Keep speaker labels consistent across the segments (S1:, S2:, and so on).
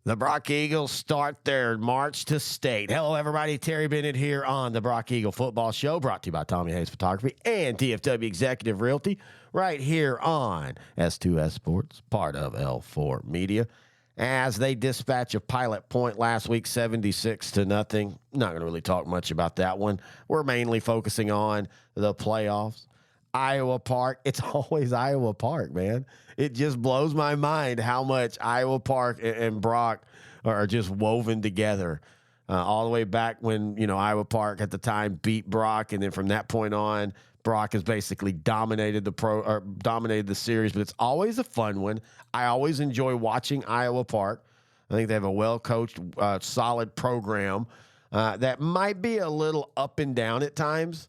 S1: The Brock Eagles start their march to state. Hello, everybody. Terry Bennett here on the Brock Eagle Football Show, brought to you by Tommy Hayes Photography and DFW Executive Realty, right here on S2S Sports, part of L4 Media. As they dispatch a Pilot Point last week, 76-0. Not going to really talk much about that one. We're mainly focusing on the playoffs. Iowa Park. It's always Iowa Park, man. It just blows my mind how much Iowa Park and Brock are just woven together. All the way back when, Iowa Park at the time beat Brock, and then from that point on, Brock has basically dominated the series, but it's always a fun one. I always enjoy watching Iowa Park. I think they have a well-coached, solid program that might be a little up and down at times.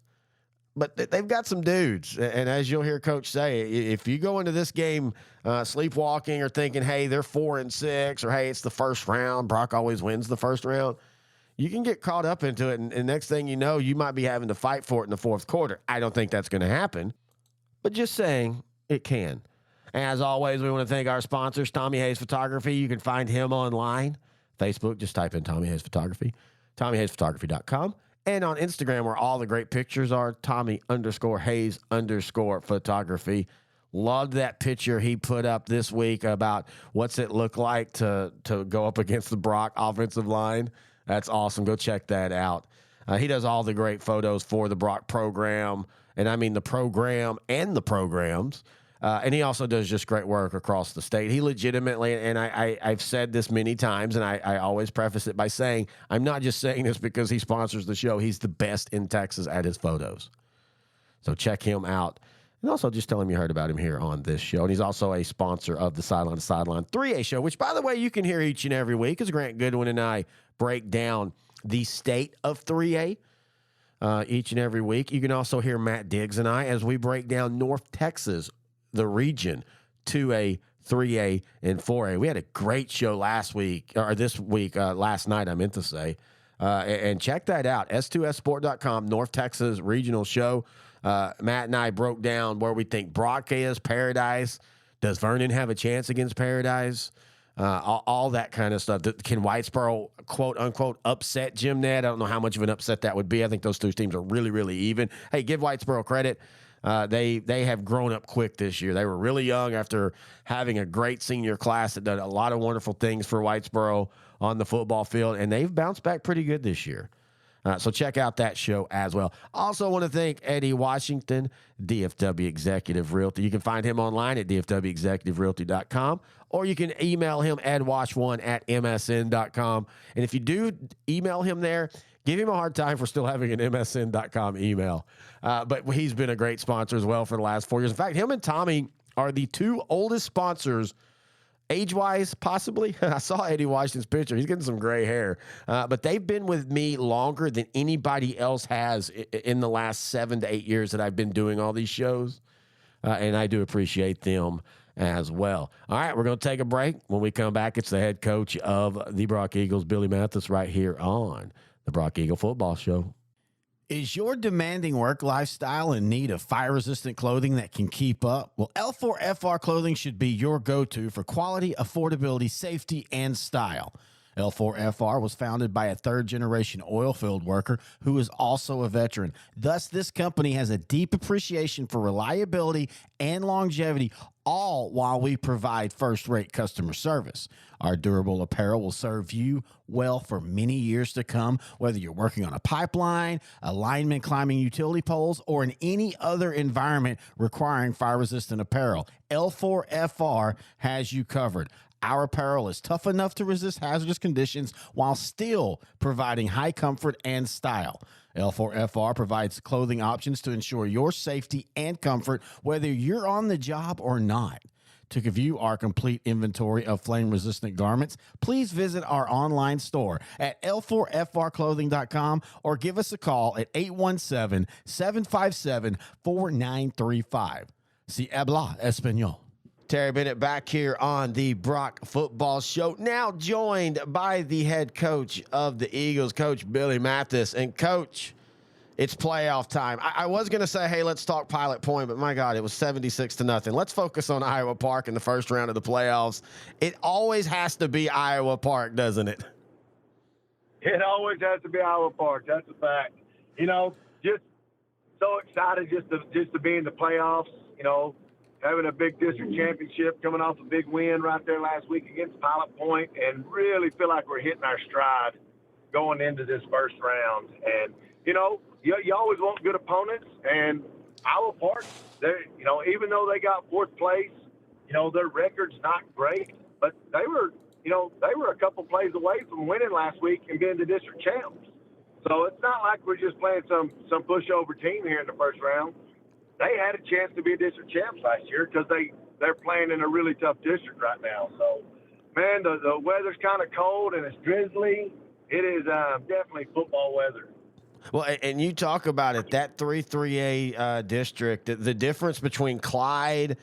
S1: But they've got some dudes. And as you'll hear Coach say, if you go into this game sleepwalking or thinking, hey, they're 4-6, or hey, it's the first round, Brock always wins the first round, you can get caught up into it. And next thing you know, you might be having to fight for it in the fourth quarter. I don't think that's going to happen. But just saying, it can. As always, we want to thank our sponsors, Tommy Hayes Photography. You can find him online. Facebook, just type in Tommy Hayes Photography. TommyHayesPhotography.com. And on Instagram, where all the great pictures are, Tommy_Hayes_photography. Loved that picture he put up this week about what's it look like to go up against the Brock offensive line. That's awesome. Go check that out. He does all the great photos for the Brock program, and I mean the program and the programs. And he also does just great work across the state. He legitimately, and I've said this many times, and I always preface it by saying, I'm not just saying this because he sponsors the show. He's the best in Texas at his photos. So check him out. And also just tell him you heard about him here on this show. And he's also a sponsor of the Sideline to Sideline 3A show, which, by the way, you can hear each and every week as Grant Goodwin and I break down the state of 3A. Each and every week. You can also hear Matt Diggs and I as we break down North Texas, the region, 2A, 3A, and 4A. We had a great show last night, I meant to say. And check that out, S2SSport.com, North Texas regional show. Matt and I broke down where we think Brock is, Paradise. Does Vernon have a chance against Paradise? All that kind of stuff. Can Whitesboro, quote unquote, upset Jim Ned? I don't know how much of an upset that would be. I think those two teams are really, really even. Hey, give Whitesboro credit. They have grown up quick this year. They were really young after having a great senior class that did a lot of wonderful things for Whitesboro on the football field, and they've bounced back pretty good this year. So check out that show as well. Also want to thank Eddie Washington, DFW Executive Realty. You can find him online at dfwexecutiverealty.com, or you can email him, edwash1@msn.com. And if you do email him there, give him a hard time for still having an msn.com email. But he's been a great sponsor as well for the last 4 years. In fact, him and Tommy are the two oldest sponsors, age-wise, possibly. I saw Eddie Washington's picture. He's getting some gray hair. But they've been with me longer than anybody else has in the last 7 to 8 years that I've been doing all these shows. And I do appreciate them as well. All right, we're going to take a break. When we come back, it's the head coach of the Brock Eagles, Billy Mathis, right here on the Brock Eagle Football Show.
S2: Is your demanding work lifestyle in need of fire-resistant clothing that can keep up? Well, L4FR clothing should be your go-to for quality, affordability, safety, and style. L4FR was founded by a third-generation oil field worker who is also a veteran. Thus, this company has a deep appreciation for reliability and longevity, all while we provide first-rate customer service. Our durable apparel will serve you well for many years to come, whether you're working on a pipeline, a lineman climbing utility poles, or in any other environment requiring fire-resistant apparel. L4FR has you covered. Our apparel is tough enough to resist hazardous conditions while still providing high comfort and style. L4FR provides clothing options to ensure your safety and comfort, whether you're on the job or not. To view our complete inventory of flame-resistant garments, please visit our online store at L4FRclothing.com or give us a call at 817-757-4935. Si habla español.
S1: Terry Bennett back here on the Brock Football Show, now joined by the head coach of the Eagles, Coach Billy Mathis. And, Coach, It's playoff time. I was going to say, hey, let's talk Pilot Point, but my God, it was 76-0. Let's focus on Iowa Park in the first round of the playoffs. It always has to be Iowa Park, doesn't it?
S3: It always has to be Iowa Park. That's a fact. Just so excited just to be in the playoffs. Having a big district championship, coming off a big win right there last week against Pilot Point, and really feel like we're hitting our stride going into this first round. And you always want good opponents, and Iowa Park, even though they got fourth place, their record's not great, but they were a couple plays away from winning last week and being the district champs. So it's not like we're just playing some pushover team here in the first round. They had a chance to be district champs last year because they're playing in a really tough district right now. So, man, the weather's kind of cold and it's drizzly. It is definitely football weather.
S1: Well, and you talk about it, that 3-3A district, the difference between Clyde,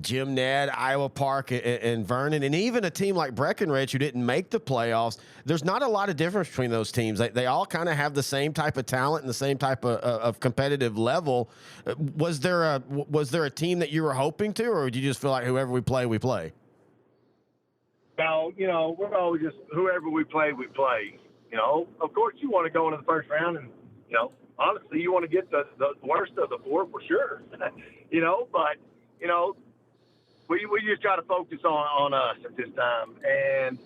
S1: Jim Ned, Iowa Park, and Vernon, and even a team like Breckenridge who didn't make the playoffs, there's not a lot of difference between those teams. They all kind of have the same type of talent and the same type of competitive level. Was there a team that you were hoping to, or did you just feel like whoever we play, we play?
S3: Well, we're always just whoever we play, we play. Of course you want to go into the first round and, honestly, you want to get the worst of the four for sure. But, we just try to focus on us at this time and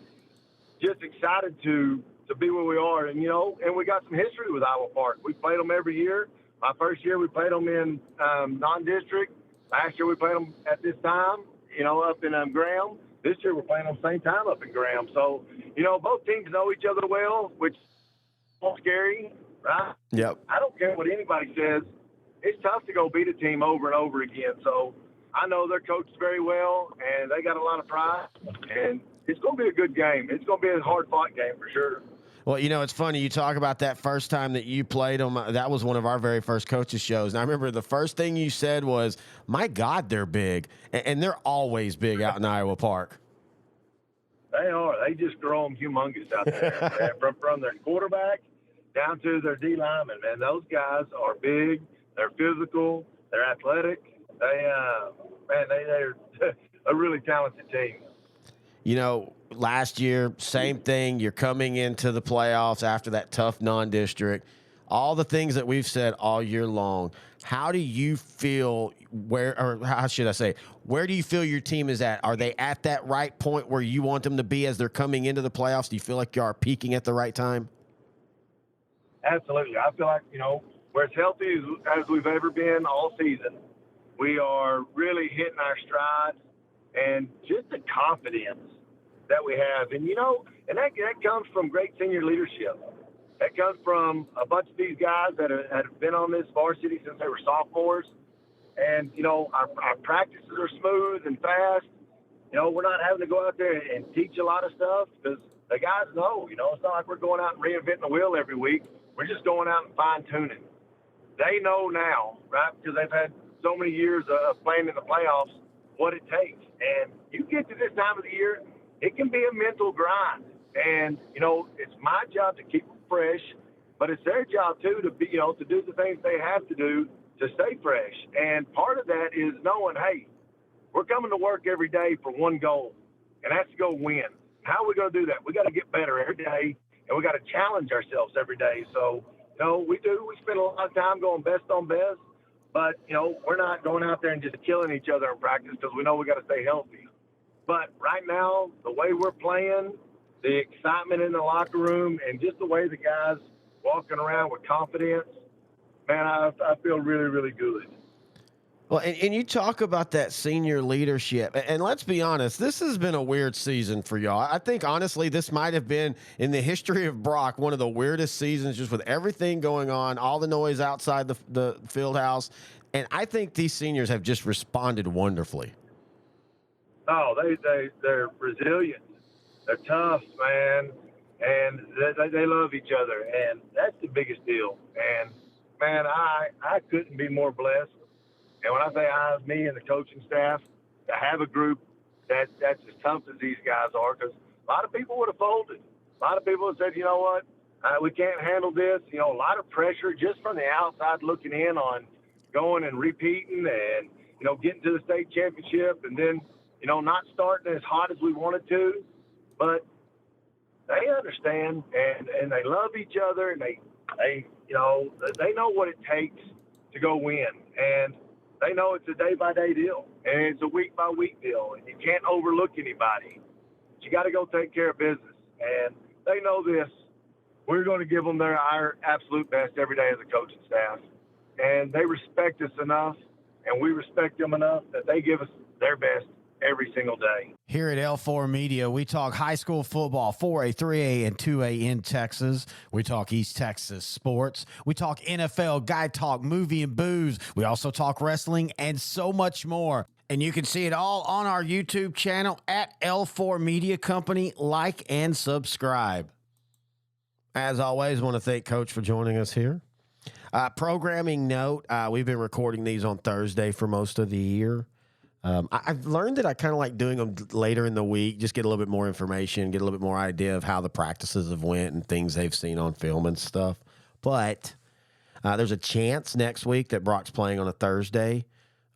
S3: just excited to be where we are. And, and we got some history with Iowa Park. We played them every year. My first year we played them in non-district. Last year we played them at this time, up in Graham. This year we're playing them the same time up in Graham. So, both teams know each other well, which is scary, right?
S1: Yep.
S3: I don't care what anybody says. It's tough to go beat a team over and over again. So I know they're coached very well, and they got a lot of pride, and it's going to be a good game. It's going to be a hard-fought game for sure.
S1: Well, it's funny. You talk about that first time that you played them. That was one of our very first coaches' shows. And I remember the first thing you said was, my God, they're big. And they're always big out in Iowa Park.
S3: They are. They just grow them humongous out there. from their quarterback down to their D linemen, man. Those guys are big. They're physical. They're athletic. They're a really talented team.
S1: Last year, same thing. You're coming into the playoffs after that tough non-district. All the things that we've said all year long. How do you feel where do you feel your team is at? Are they at that right point where you want them to be as they're coming into the playoffs? Do you feel like you are peaking at the right time?
S3: Absolutely. I feel like, we're as healthy as we've ever been all season. We are really hitting our stride and just the confidence that we have. And, and that comes from great senior leadership. That comes from a bunch of these guys that have been on this varsity since they were sophomores. And, our practices are smooth and fast. We're not having to go out there and teach a lot of stuff because the guys know, it's not like we're going out and reinventing the wheel every week. We're just going out and fine-tuning. They know now, right, because they've had so many years of playing in the playoffs, what it takes. And you get to this time of the year, it can be a mental grind. And, it's my job to keep them fresh, but it's their job, too, to be, to do the things they have to do to stay fresh. And part of that is knowing, hey, we're coming to work every day for one goal, and that's to go win. How are we going to do that? We got to get better every day, and we got to challenge ourselves every day. So, we spend a lot of time going best on best, but, we're not going out there and just killing each other in practice because we know we got to stay healthy. But right now, the way we're playing, the excitement in the locker room, and just the way the guys walking around with confidence, man, I feel really, really good.
S1: Well, and you talk about that senior leadership, and let's be honest, this has been a weird season for y'all. I think, honestly, this might have been, in the history of Brock, one of the weirdest seasons, just with everything going on, all the noise outside the field house, and I think these seniors have just responded wonderfully.
S3: Oh, they're resilient. They're tough, man, and they love each other, and that's the biggest deal. And, man, I couldn't be more blessed. And when I say I, it's me and the coaching staff, to have a group that's as tough as these guys are, because a lot of people would have folded. A lot of people have said, you know what, We can't handle this. You know, a lot of pressure just from the outside looking in on going and repeating and, you know, getting to the state championship and then, you know, not starting as hot as we wanted to. But they understand and they love each other and they you know, they know what it takes to go win. And they know it's a day-by-day deal and it's a week-by-week deal. And you can't overlook anybody. You got to go take care of business. And they know this. We're going to give them our absolute best every day as a coaching staff. And they respect us enough, and we respect them enough that they give us their best every single day.
S2: Here at L4 Media, we talk high school football, 4A, 3A, and 2A in Texas. We talk East Texas sports. We talk NFL, guy talk, movie and booze. We also talk wrestling and so much more. And you can see it all on our YouTube channel at L4 Media Company. Like and subscribe.
S1: As always, want to thank Coach for joining us here. Programming note, we've been recording these on Thursday for most of the year. I've learned that I kind of like doing them later in the week, just get a little bit more information, get a little bit more idea of how the practices have went and things they've seen on film and stuff. But there's a chance next week that Brock's playing on a Thursday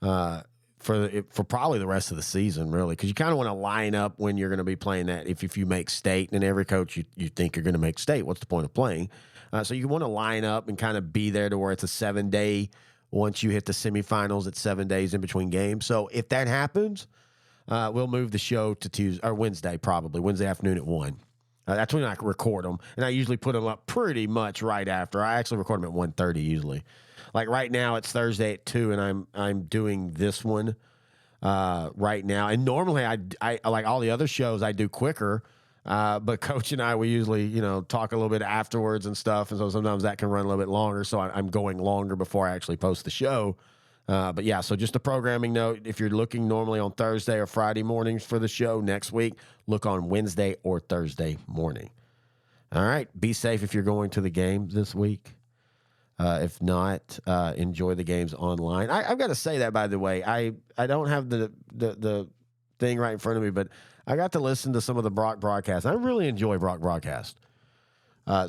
S1: for probably the rest of the season, really, because you kind of want to line up when you're going to be playing that. If you make state, and every coach you think you're going to make state, what's the point of playing? So you want to line up and kind of be there to where it's a 7-day. Once you hit the semifinals, it's 7 days in between games. So if that happens, we'll move the show to Tuesday or Wednesday, probably Wednesday afternoon at 1. That's when I record them, and I usually put them up pretty much right after. I actually record them at 1:30 usually. Like right now, it's Thursday at 2, and I'm doing this one right now. And normally, I like all the other shows I do quicker. But Coach and I, we usually, you know, talk a little bit afterwards and stuff. And so sometimes that can run a little bit longer. So I'm going longer before I actually post the show. But yeah, so just a programming note. If you're looking normally on Thursday or Friday mornings for the show next week, look on Wednesday or Thursday morning. All right. Be safe if you're going to the game this week. If not, enjoy the games online. I've got to say that, by the way. I don't have the thing right in front of me, but I got to listen to some of the Brock broadcasts. I really enjoy Brock broadcast.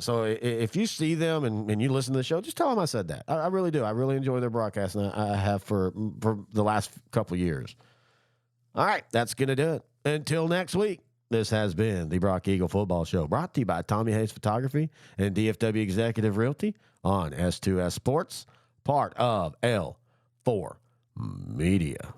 S1: So if you see them and you listen to the show, just tell them I said that. I really do. I really enjoy their broadcast, and I have for the last couple of years. All right, that's going to do it. Until next week, this has been the Brock Eagle Football Show, brought to you by Tommy Hayes Photography and DFW Executive Realty on S2S Sports, part of L4 Media.